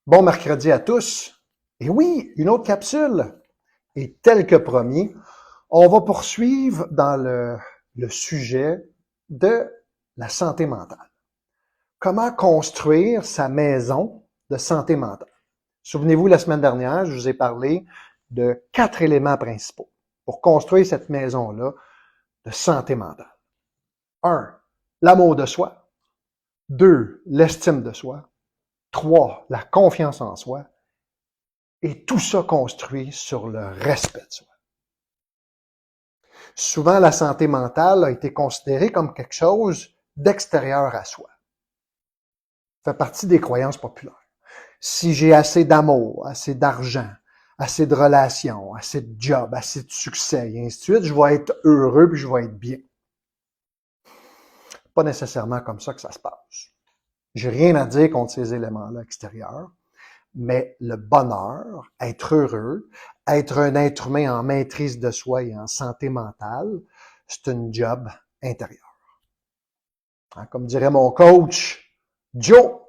Bon mercredi à tous. Et oui, une autre capsule. Et tel que promis, on va poursuivre dans le sujet de la santé mentale. Comment construire sa maison de santé mentale? Souvenez-vous, la semaine dernière, je vous ai parlé de 4 éléments principaux pour construire cette maison-là de santé mentale. 1. L'amour de soi. 2. L'estime de soi. 3. La confiance en soi. Et tout ça construit sur le respect de soi. Souvent, la santé mentale a été considérée comme quelque chose d'extérieur à soi. Ça fait partie des croyances populaires. Si j'ai assez d'amour, assez d'argent, assez de relations, assez de job, assez de succès, et ainsi de suite, je vais être heureux puis je vais être bien. Pas nécessairement comme ça que ça se passe. J'ai rien à dire contre ces éléments-là extérieurs. Mais le bonheur, être heureux, être un être humain en maîtrise de soi et en santé mentale, c'est une job intérieure. Comme dirait mon coach, Joe,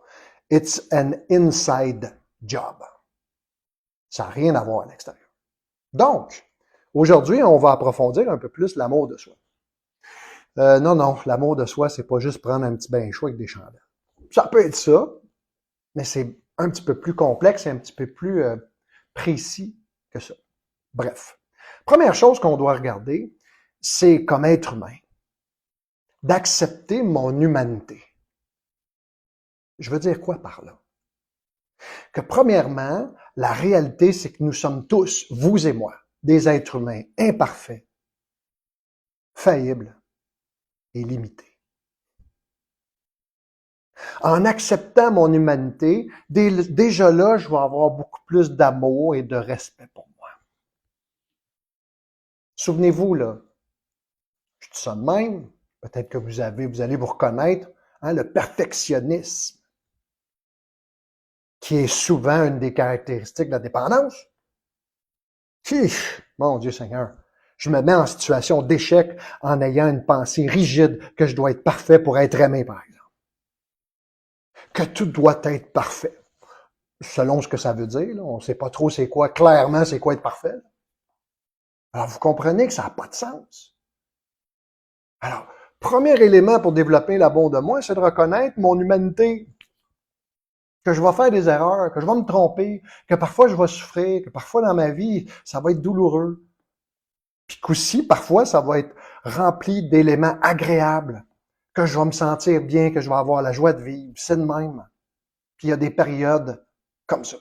it's an inside job. Ça n'a rien à voir à l'extérieur. Donc, aujourd'hui, on va approfondir un peu plus l'amour de soi. Non, l'amour de soi, c'est pas juste prendre un petit bain chaud avec des chandelles. Ça peut être ça, mais c'est un petit peu plus complexe et un petit peu plus précis que ça. Bref. Première chose qu'on doit regarder, c'est comme être humain, d'accepter mon humanité. Je veux dire quoi par là? Que premièrement, la réalité, c'est que nous sommes tous, vous et moi, des êtres humains imparfaits, faillibles et limités. En acceptant mon humanité, déjà là, je vais avoir beaucoup plus d'amour et de respect pour moi. Souvenez-vous, là, je dis ça de même, peut-être que vous allez vous reconnaître, le perfectionnisme, qui est souvent une des caractéristiques de la dépendance. Mon Dieu Seigneur, je me mets en situation d'échec en ayant une pensée rigide que je dois être parfait pour être aimé, par exemple. Que tout doit être parfait. Selon ce que ça veut dire, là, on ne sait pas trop c'est quoi, clairement c'est quoi être parfait. Alors vous comprenez que ça n'a pas de sens. Alors, premier élément pour développer l'amour de moi, c'est de reconnaître mon humanité. Que je vais faire des erreurs, que je vais me tromper, que parfois je vais souffrir, que parfois dans ma vie, ça va être douloureux. Puis qu'aussi, parfois, ça va être rempli d'éléments agréables, que je vais me sentir bien, que je vais avoir la joie de vivre. C'est de même. Puis il y a des périodes comme ça,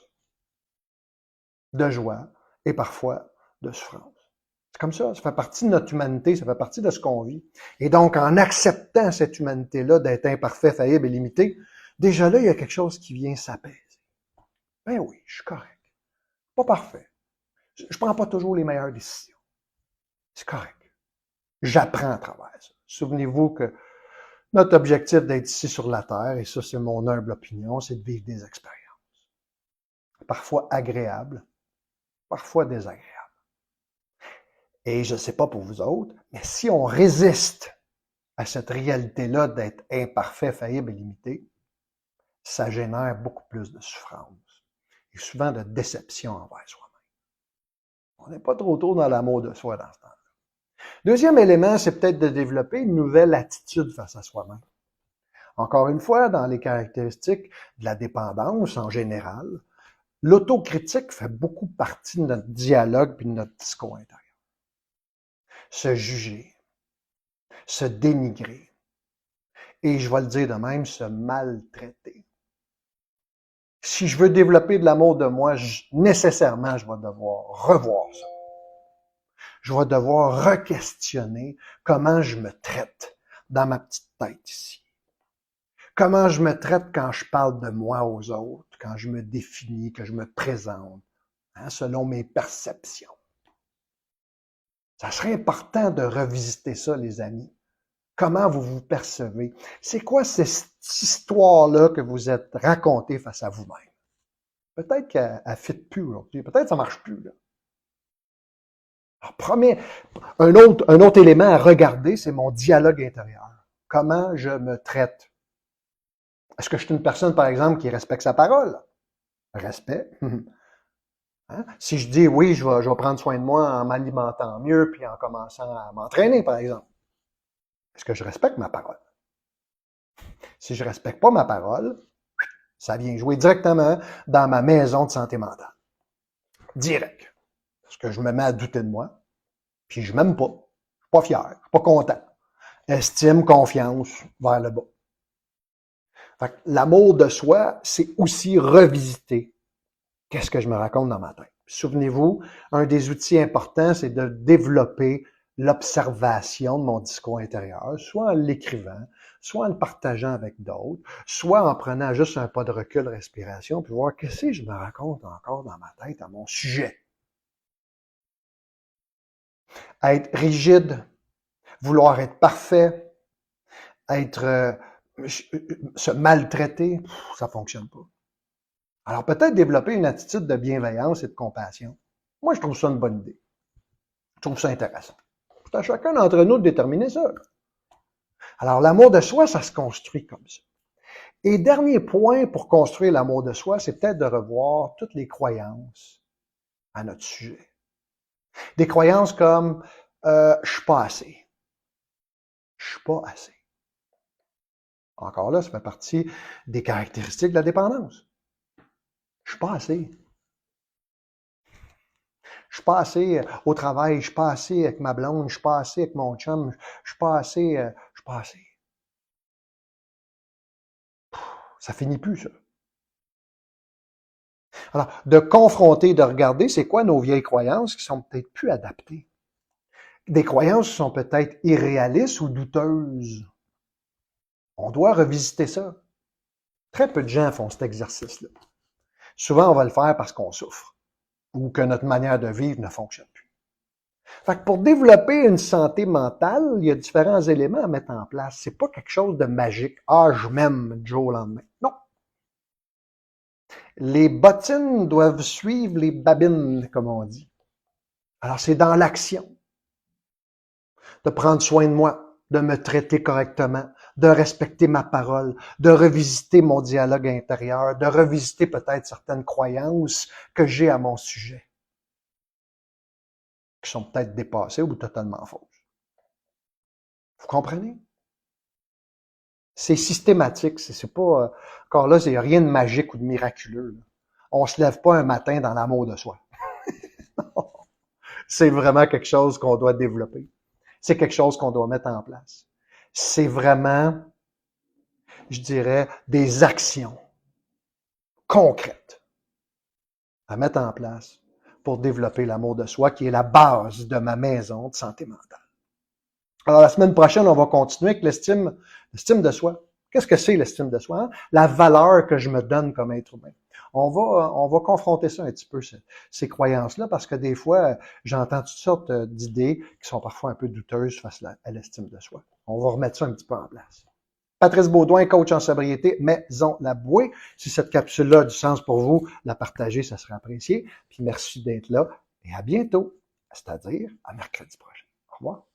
de joie et parfois de souffrance. C'est comme ça fait partie de notre humanité, ça fait partie de ce qu'on vit. Et donc, en acceptant cette humanité-là d'être imparfait, faillible et limité, déjà là, il y a quelque chose qui vient s'apaiser. Ben oui, je suis correct. Pas parfait. Je prends pas toujours les meilleures décisions. C'est correct. J'apprends à travers ça. Souvenez-vous que notre objectif d'être ici sur la Terre, et ça c'est mon humble opinion, c'est de vivre des expériences. Parfois agréables, parfois désagréables. Et je ne sais pas pour vous autres, mais si on résiste à cette réalité-là d'être imparfait, faillible et limité, ça génère beaucoup plus de souffrance et souvent de déception envers soi-même. On n'est pas trop tôt dans l'amour de soi dans ce temps-là. Deuxième élément, c'est peut-être de développer une nouvelle attitude face à soi-même. Encore une fois, dans les caractéristiques de la dépendance en général, l'autocritique fait beaucoup partie de notre dialogue et de notre discours intérieur. Se juger, se dénigrer, et je vais le dire de même, se maltraiter. Si je veux développer de l'amour de moi, nécessairement, je vais devoir revoir ça. Je vais devoir re-questionner comment je me traite dans ma petite tête ici. Comment je me traite quand je parle de moi aux autres, quand je me définis, que je me présente, selon mes perceptions. Ça serait important de revisiter ça, les amis. Comment vous vous percevez? C'est quoi cette histoire-là que vous êtes racontée face à vous-même? Peut-être qu'elle ne fit plus aujourd'hui. Peut-être que ça ne marche plus, là. Alors, un autre élément à regarder, c'est mon dialogue intérieur. Comment je me traite? Est-ce que je suis une personne, par exemple, qui respecte sa parole? Respect. Hein? Si je dis oui, je vais prendre soin de moi en m'alimentant mieux puis en commençant à m'entraîner, par exemple, est-ce que je respecte ma parole? Si je respecte pas ma parole, ça vient jouer directement dans ma maison de santé mentale. Direct. Parce que je me mets à douter de moi, puis je m'aime pas. Je suis pas fier, je suis pas content. Estime, confiance, vers le bas. Fait que l'amour de soi, c'est aussi revisiter qu'est-ce que je me raconte dans ma tête. Souvenez-vous, un des outils importants, c'est de développer l'observation de mon discours intérieur, soit en l'écrivant, soit en le partageant avec d'autres, soit en prenant juste un pas de recul, respiration, puis voir qu'est-ce que je me raconte encore dans ma tête à mon sujet. Être rigide, vouloir être parfait, se maltraiter, ça fonctionne pas. Alors peut-être développer une attitude de bienveillance et de compassion. Moi, je trouve ça une bonne idée. Je trouve ça intéressant. C'est à chacun d'entre nous de déterminer ça. Alors l'amour de soi, ça se construit comme ça. Et dernier point pour construire l'amour de soi, c'est peut-être de revoir toutes les croyances à notre sujet. Des croyances comme je suis pas assez. Je suis pas assez. Encore là, ça fait partie des caractéristiques de la dépendance. Je suis pas assez. Je suis pas assez au travail, je suis pas assez avec ma blonde, je suis pas assez avec mon chum, je suis pas assez, je suis pas assez. Ça finit plus, ça. Alors, de confronter, de regarder, c'est quoi nos vieilles croyances qui sont peut-être plus adaptées. Des croyances qui sont peut-être irréalistes ou douteuses. On doit revisiter ça. Très peu de gens font cet exercice-là. Souvent, on va le faire parce qu'on souffre ou que notre manière de vivre ne fonctionne plus. Fait que pour développer une santé mentale, il y a différents éléments à mettre en place. C'est pas quelque chose de magique. Ah, je m'aime du jour au lendemain. Non. Les bottines doivent suivre les babines, comme on dit. Alors, c'est dans l'action. De prendre soin de moi, de me traiter correctement, de respecter ma parole, de revisiter mon dialogue intérieur, de revisiter peut-être certaines croyances que j'ai à mon sujet, qui sont peut-être dépassées ou totalement fausses. Vous comprenez? C'est systématique, c'est pas... encore là, il n'y a rien de magique ou de miraculeux. Là. On se lève pas un matin dans l'amour de soi. C'est vraiment quelque chose qu'on doit développer. C'est quelque chose qu'on doit mettre en place. C'est vraiment, je dirais, des actions concrètes à mettre en place pour développer l'amour de soi, qui est la base de ma maison de santé mentale. Alors, la semaine prochaine, on va continuer avec l'estime de soi. Qu'est-ce que c'est l'estime de soi? Hein? La valeur que je me donne comme être humain. On va confronter ça un petit peu, ces croyances-là, parce que des fois, j'entends toutes sortes d'idées qui sont parfois un peu douteuses face à l'estime de soi. On va remettre ça un petit peu en place. Patrice Baudouin, coach en sobriété, Maison La Bouée. Si cette capsule-là a du sens pour vous, la partager, ça serait apprécié. Puis merci d'être là et à bientôt, c'est-à-dire à mercredi prochain. Au revoir.